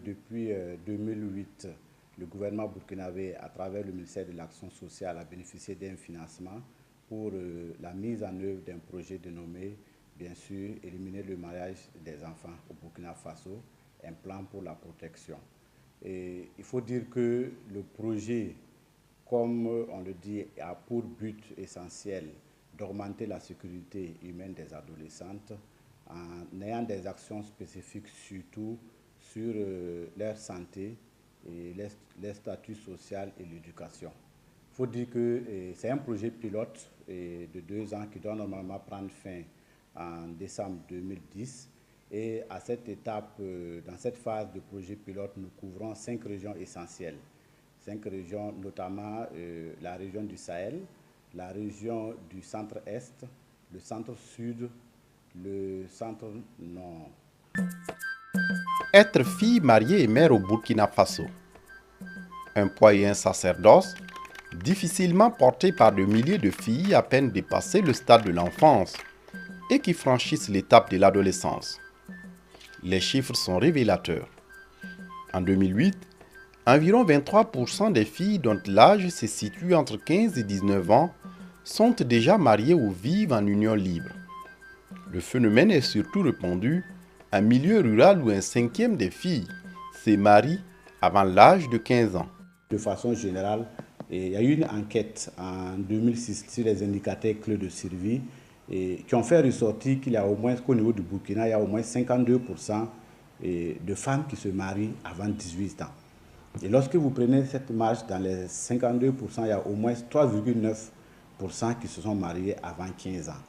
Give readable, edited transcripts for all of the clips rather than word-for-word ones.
Depuis 2008, le gouvernement burkinabé, à travers le ministère de l'Action sociale, a bénéficié d'un financement pour la mise en œuvre d'un projet dénommé, bien sûr, éliminer le mariage des enfants au Burkina Faso, un plan pour la protection. Et il faut dire que le projet, comme on le dit, a pour but essentiel d'augmenter la sécurité humaine des adolescentes en ayant des actions spécifiques surtout sur leur santé et leur statut social et l'éducation. Il faut dire que c'est un projet pilote de 2 ans qui doit normalement prendre fin en décembre 2010. Et à cette étape, dans cette phase de projet pilote, nous couvrons 5 régions essentielles. 5 régions, notamment la région du Sahel, la région du centre-est, le centre-sud, le centre-nord. Être fille, mariée et mère au Burkina Faso. Un poids et un sacerdoce difficilement portés par de milliers de filles à peine dépassées le stade de l'enfance et qui franchissent l'étape de l'adolescence. Les chiffres sont révélateurs. En 2008, environ 23% des filles dont l'âge se situe entre 15 et 19 ans sont déjà mariées ou vivent en union libre. Le phénomène est surtout répandu en milieu rural où un 5e des filles se marie avant l'âge de 15 ans. De façon générale, il y a eu une enquête en 2006 sur les indicateurs clés de survie qui ont fait ressortir qu'il y a au moins, qu'au niveau du Burkina, il y a au moins 52% de femmes qui se marient avant 18 ans. Et lorsque vous prenez cette marge, dans les 52%, il y a au moins 3,9% qui se sont mariés avant 15 ans.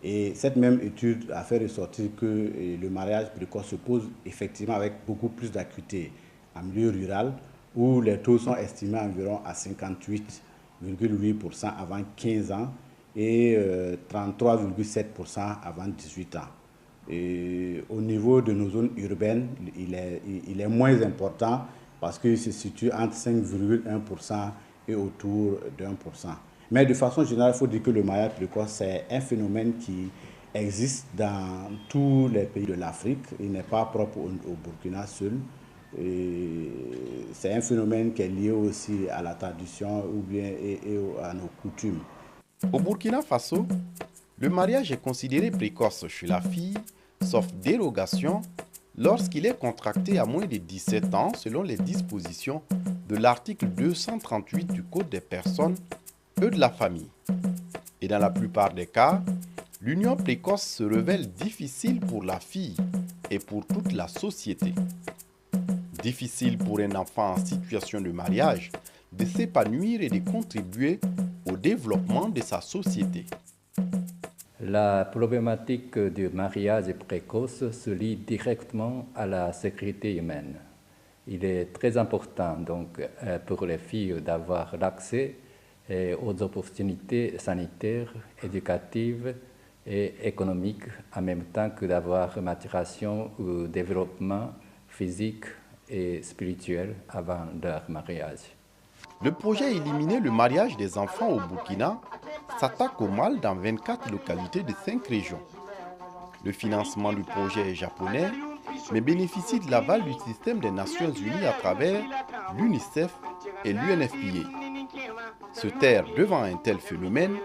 Et cette même étude a fait ressortir que le mariage précoce se pose effectivement avec beaucoup plus d'acuité en milieu rural, où les taux sont estimés environ à 58,8% avant 15 ans et 33,7% avant 18 ans. Et au niveau de nos zones urbaines, il est moins important parce qu'il se situe entre 5,1% et autour d'1%. Mais de façon générale, il faut dire que le mariage précoce, c'est un phénomène qui existe dans tous les pays de l'Afrique. Il n'est pas propre au Burkina seul. C'est un phénomène qui est lié aussi à la tradition ou bien et à nos coutumes. Au Burkina Faso, le mariage est considéré précoce chez la fille, sauf dérogation, lorsqu'il est contracté à moins de 17 ans selon les dispositions de l'article 238 du Code des personnes et de la famille. Et dans la plupart des cas, l'union précoce se révèle difficile pour la fille et pour toute la société. Difficile pour un enfant en situation de mariage de s'épanouir et de contribuer au développement de sa société. La problématique du mariage précoce se lie directement à la sécurité humaine. Il est très important donc, pour les filles d'avoir l'accès aux opportunités sanitaires, éducatives et économiques, en même temps que d'avoir maturation ou développement physique et spirituel avant leur mariage. Le projet Éliminer le mariage des enfants au Burkina s'attaque au mal dans 24 localités de 5 régions. Le financement du projet est japonais, mais bénéficie de l'aval du système des Nations Unies à travers l'UNICEF et l'UNFPA. Se taire devant un tel phénomène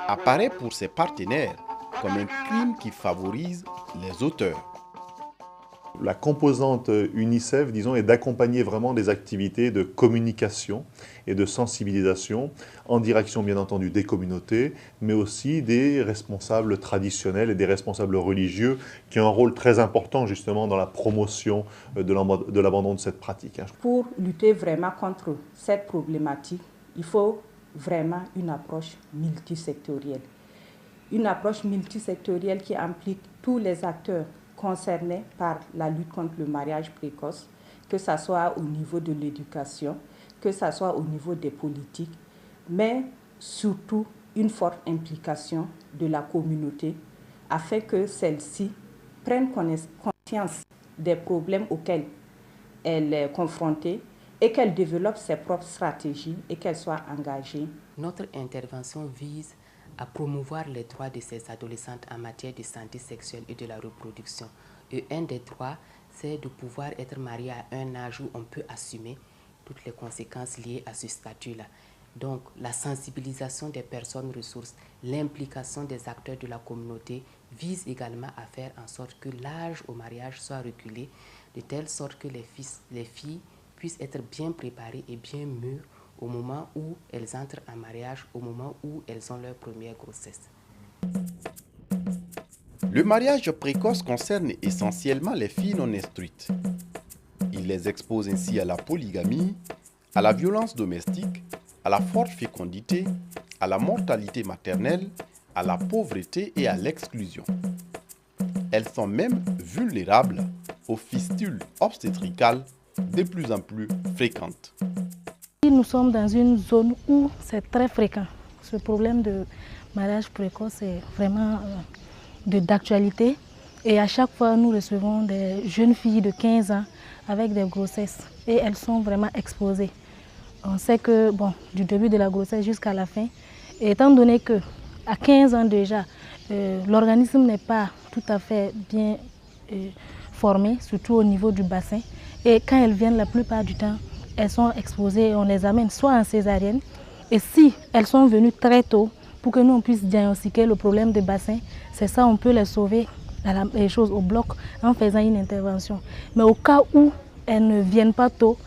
apparaît pour ses partenaires comme un crime qui favorise les auteurs. La composante UNICEF, disons, est d'accompagner vraiment des activités de communication et de sensibilisation en direction, bien entendu, des communautés, mais aussi des responsables traditionnels et des responsables religieux qui ont un rôle très important, justement, dans la promotion de l'abandon de cette pratique. Pour lutter vraiment contre cette problématique, il faut vraiment une approche multisectorielle. Une approche multisectorielle qui implique tous les acteurs concernés par la lutte contre le mariage précoce, que ce soit au niveau de l'éducation, que ce soit au niveau des politiques, mais surtout une forte implication de la communauté afin que celle-ci prenne conscience des problèmes auxquels elle est confrontée et qu'elle développe ses propres stratégies et qu'elle soit engagée. Notre intervention vise à promouvoir les droits de ces adolescentes en matière de santé sexuelle et de la reproduction. Et un des droits, c'est de pouvoir être marié à un âge où on peut assumer toutes les conséquences liées à ce statut-là. Donc, la sensibilisation des personnes ressources, l'implication des acteurs de la communauté vise également à faire en sorte que l'âge au mariage soit reculé, de telle sorte que les filles puissent être bien préparées et bien mûres au moment où elles entrent en mariage, au moment où elles ont leur première grossesse. Le mariage précoce concerne essentiellement les filles non instruites. Il les expose ainsi à la polygamie, à la violence domestique, à la forte fécondité, à la mortalité maternelle, à la pauvreté et à l'exclusion. Elles sont même vulnérables aux fistules obstétricales de plus en plus fréquentes. Nous sommes dans une zone où c'est très fréquent. Ce problème de mariage précoce est vraiment d'actualité. Et à chaque fois, nous recevons des jeunes filles de 15 ans avec des grossesses. Et elles sont vraiment exposées. On sait que, bon, du début de la grossesse jusqu'à la fin, et étant donné qu'à 15 ans déjà, l'organisme n'est pas tout à fait bien formé, surtout au niveau du bassin. Et quand elles viennent, la plupart du temps, elles sont exposées, on les amène soit en césarienne. Et si elles sont venues très tôt, pour que nous on puisse diagnostiquer le problème des bassins, c'est ça, on peut les sauver les choses au bloc en faisant une intervention. Mais au cas où elles ne viennent pas tôt,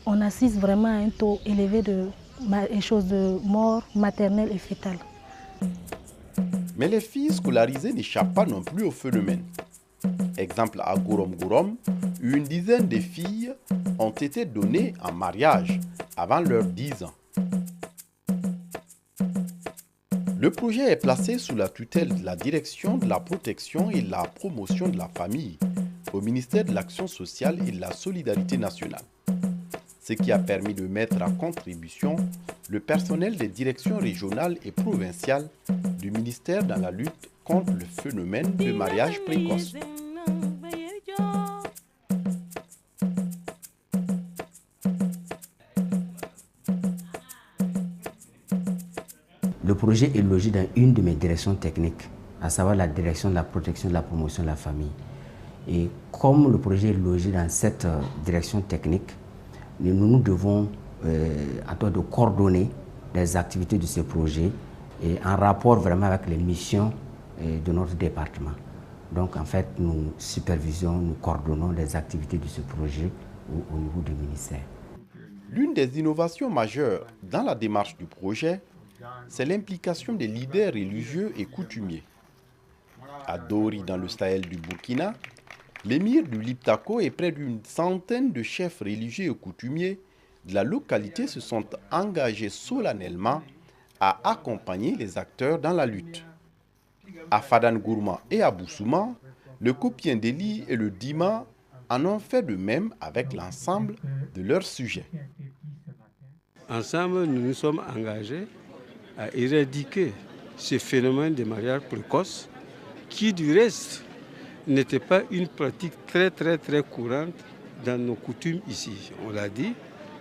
on assiste vraiment à un taux élevé de mort maternelle et fétale. Mais les filles scolarisées n'échappent pas non plus au phénomène. Exemple à Gorom Gorom, une dizaine de filles ont été données en mariage avant leurs 10 ans. Le projet est placé sous la tutelle de la Direction de la protection et de la promotion de la famille au ministère de l'Action sociale et de la solidarité nationale, ce qui a permis de mettre à contribution le personnel des directions régionales et provinciales du ministère dans la lutte contre le phénomène de mariage précoce. Le projet est logé dans une de mes directions techniques, à savoir la direction de la protection et de la promotion de la famille. Et comme le projet est logé dans cette direction technique, nous devons de coordonner les activités de ce projet et en rapport vraiment avec les missions de notre département. Donc en fait, nous supervisons, nous coordonnons les activités de ce projet au niveau du ministère. L'une des innovations majeures dans la démarche du projet, c'est l'implication des leaders religieux et coutumiers. À Dori, dans le Sahel du Burkina, l'émir du Liptako et près d'une centaine de chefs religieux et coutumiers de la localité se sont engagés solennellement à accompagner les acteurs dans la lutte. À Fadan Gourma et à Boussouma, le Kopien Deli et le Dima en ont fait de même avec l'ensemble de leurs sujets. Ensemble, nous nous sommes engagés à éradiquer ce phénomène de mariage précoce qui, du reste, n'était pas une pratique très courante dans nos coutumes ici. On l'a dit,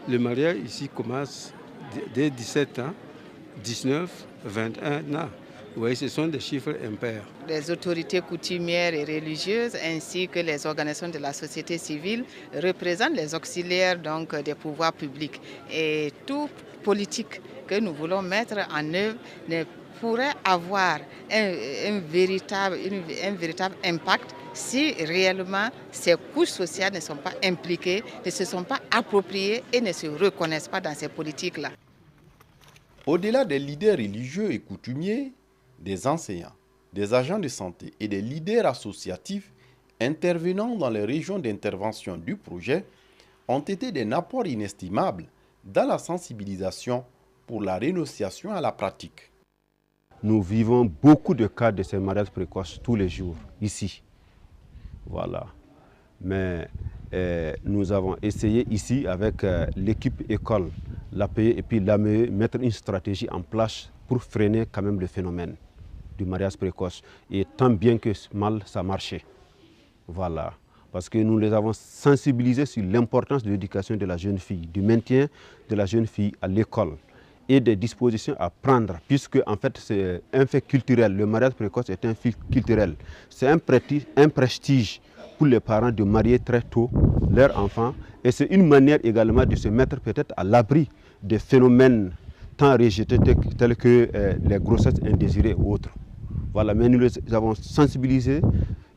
le mariage ici commence dès 17 ans, 19, 21 ans. Vous voyez, ce sont des chiffres impairs. Les autorités coutumières et religieuses ainsi que les organisations de la société civile représentent les auxiliaires donc, des pouvoirs publics. Et toute politique que nous voulons mettre en œuvre ne pourrait avoir un véritable impact si réellement ces couches sociales ne sont pas impliquées, ne se sont pas appropriées et ne se reconnaissent pas dans ces politiques-là. Au-delà des leaders religieux et coutumiers, des enseignants, des agents de santé et des leaders associatifs intervenant dans les régions d'intervention du projet ont été des apports inestimables dans la sensibilisation pour la rénonciation à la pratique. Nous vivons beaucoup de cas de ces mariages précoces tous les jours, ici. Voilà. Mais nous avons essayé ici avec l'équipe école, l'APE et puis l'AME, mettre une stratégie en place pour freiner quand même le phénomène du mariage précoce. Et tant bien que mal, ça marchait. Voilà. Parce que nous les avons sensibilisés sur l'importance de l'éducation de la jeune fille, du maintien de la jeune fille à l'école et des dispositions à prendre, puisque en fait c'est un fait culturel. Le mariage précoce est un fait culturel. C'est un prestige pour les parents de marier très tôt leurs enfants et c'est une manière également de se mettre peut-être à l'abri des phénomènes tant rejetés tels que les grossesses indésirées ou autres. Voilà, mais nous les avons sensibilisés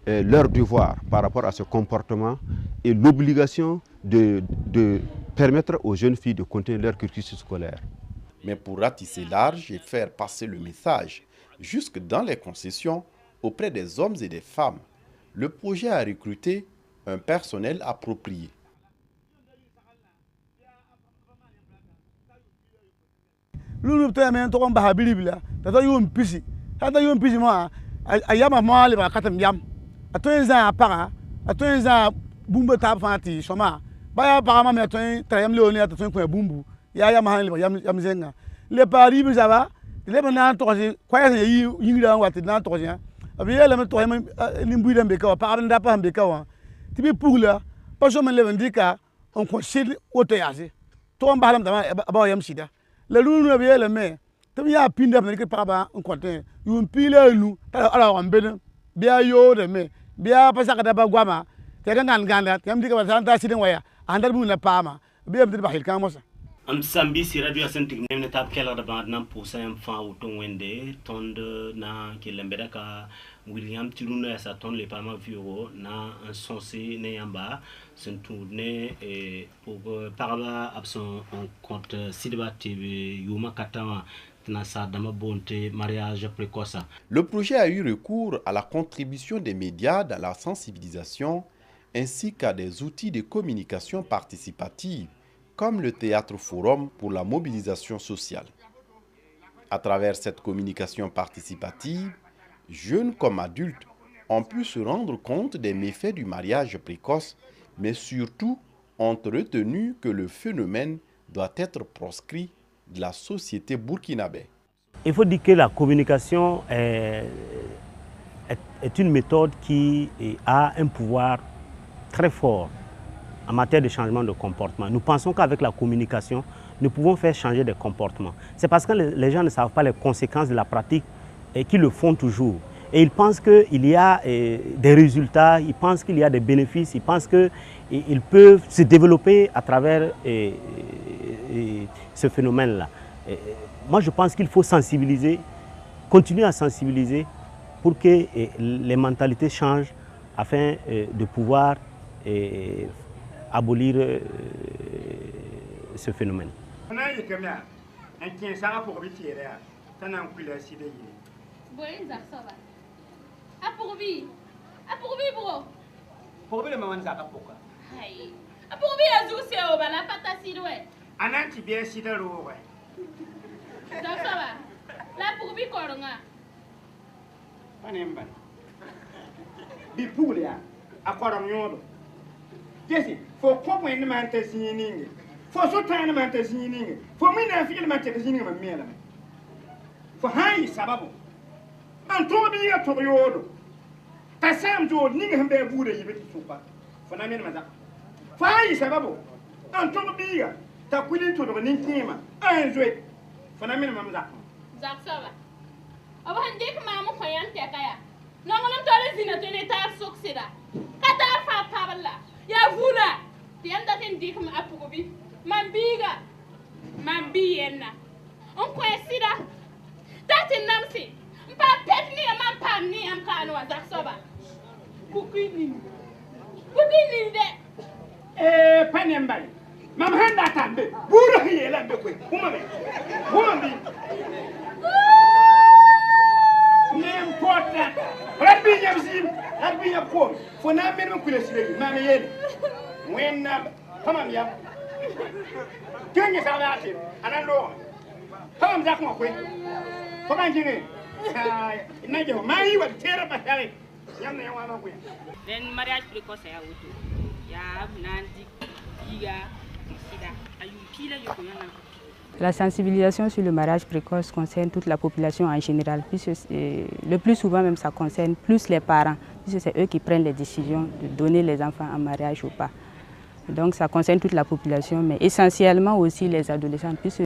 leur devoir par rapport à ce comportement et l'obligation de permettre aux jeunes filles de continuer leur cursus scolaire. Mais pour ratisser large et faire passer le message jusque dans les concessions auprès des hommes et des femmes, le projet a recruté un personnel approprié. Le pari vous avez le maintenant troisième quoi y yingra wati na troisième abi le me troisième limbu dem beka par nda pa beka wa tibi pugla pas je me le vendika on consigne autoyase to mbalam dama ba yam sida le lunu abi le me tibi ya pinda me ke par ba on content yum pile lu ala on bene bia yo de me bia pa saka da ba gwama te ngan ganda yam dika ba santa sidin waya andal bu na pama bia me ba hil kan mosa am sambi si radio asentik nemne tab kela da band nam pour sam fa auton wende tonde na kelembeda ka William Tiruna sa ton le parlement viro na un sensé ne yamba sen tourné et pour parla absent on compte sidba TV yuma katama na sa dama bonté mariage précoce. Le projet a eu recours à la contribution des médias dans la sensibilisation ainsi qu'à des outils de communication participative comme le Théâtre Forum pour la mobilisation sociale. À travers cette communication participative, jeunes comme adultes ont pu se rendre compte des méfaits du mariage précoce, mais surtout ont retenu que le phénomène doit être proscrit de la société burkinabé. Il faut dire que la communication est une méthode qui a un pouvoir très fort en matière de changement de comportement. Nous pensons qu'avec la communication, nous pouvons faire changer des comportements. C'est parce que les gens ne savent pas les conséquences de la pratique et qu'ils le font toujours. Et ils pensent qu'il y a des résultats, ils pensent qu'il y a des bénéfices, ils pensent qu'ils peuvent se développer à travers ce phénomène-là. Moi, je pense qu'il faut sensibiliser, continuer à sensibiliser pour que les mentalités changent afin de pouvoir abolir ce phénomène. Jesse, for quoi une mantesinning, for so time mantesinning, for me and feel mantesinning of me. For high sababu. And to be a Toriodo. Tassam to Ningham Bear Buddha, you bit super. For Namina. For high sababu. And to be a Taquilin to the Nintima. And wait. For Namina Mamma. Zaxava. I want to take Mamma Koyan. No one told us in a 20 successor. Kata fa pabala. Ya vula. Tienda tendi comme apubi. Mambiga. Mambiena. On kwesida. Tati namsi. Mpa petni am pam ni am kanwa zaksoba. Kukini. Kukini de. Panembali. Mam handa tambe. Buru hiyela mbekwe. Umame. Umame. N'importe quoi. Rabbi Yamzim, Rabbi Yapom. For now, men will see Mammy Yen. When come on, Yam. King is our active, and I know. mariage précoce ya wuto ya nandi iga sida ayu pila yo yana. La sensibilisation sur le mariage précoce concerne toute la population en général, puisque le plus souvent même ça concerne plus les parents, puisque c'est eux qui prennent les décisions de donner les enfants en mariage ou pas. Donc ça concerne toute la population, mais essentiellement aussi les adolescents, puisque